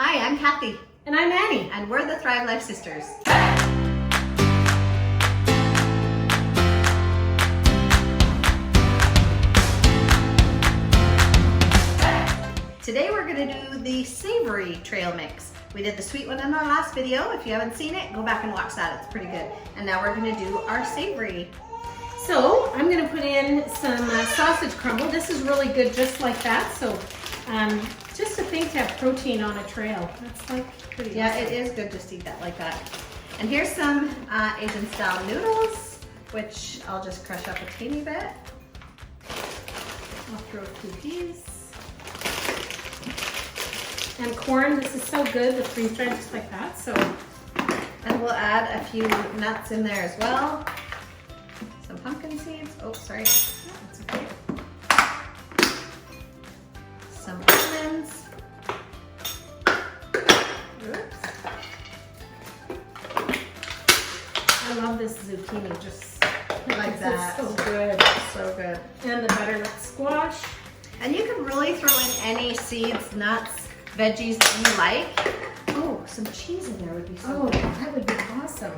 Hi, I'm Kathy. And I'm Annie. And we're the Thrive Life Sisters. Today we're going to do the Savoury trail mix. We did the sweet one in our last video. If you haven't seen it, go back and watch that. It's pretty good. And now we're going to do our Savoury. So I'm going to put in some sausage crumble. This is really good just like that. So just to think to have protein on a trail. That's like pretty Yeah, awesome. it is good just to eat that like that. And here's some Asian style noodles, which I'll just crush up a teeny bit. I'll throw 2 peas. And corn, this is so good, the freeze-dried just like that. So, and we'll add a few nuts in there as well. Some pumpkin seeds. Oh, sorry. That's okay. Some almonds. Oops. I love this zucchini, just Like that. It's so good. So good. And the butternut squash. And you can really throw in any seeds, nuts, veggies that you like. Oh, some cheese in there would be so good. That would be awesome.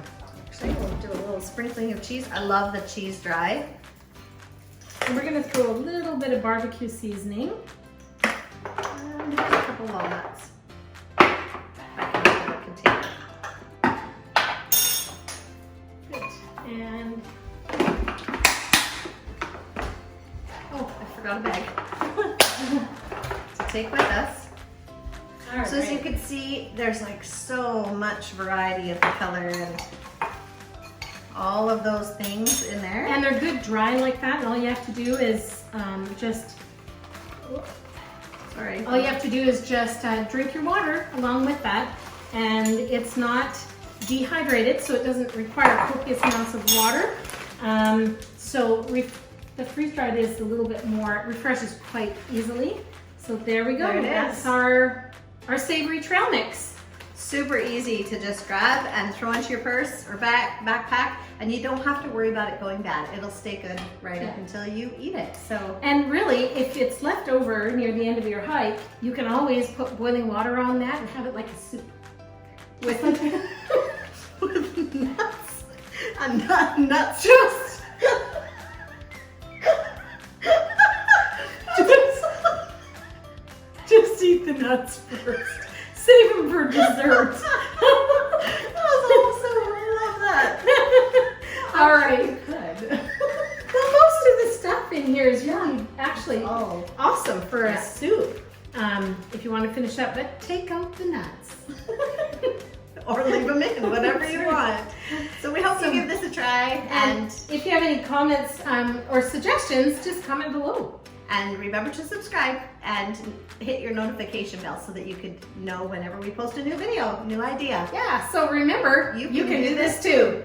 Actually, we'll do a little sprinkling of cheese. I love the cheese dry. And we're gonna throw a little bit of barbecue seasoning. And a couple walnuts. Back into the container. Good. And Oh, I forgot a bag. To take with us. So as you can see, there's like so much variety of the color and all of those things in there. And they're good dry like that. And all you have to do is drink your water along with that. And it's not dehydrated, so it doesn't require copious amounts of water. The freeze-dried is a little bit more, it refreshes quite easily. So there we go. There it That's is. our Savoury trail mix. Super easy to just grab and throw into your purse or backpack, and you don't have to worry about it going bad. It'll stay good right up until you eat it. So, And really, if it's left over near the end of your hike, you can always put boiling water on that and have it like a soup. with with nuts, nuts juice. Just eat the nuts first. Save them for dessert. That was awesome. I love that. All right. Good. Well, most of the stuff in here is really actually Oh. awesome for Yeah. a soup. If you want to finish up, but take out the nuts. Or leave them in, whatever you want. So we hope you give this a try. And if you have any comments or suggestions, just comment below. And remember to subscribe and hit your notification bell so that you can know whenever we post a new video, new idea. Yeah, so remember, You you can can do do this this too.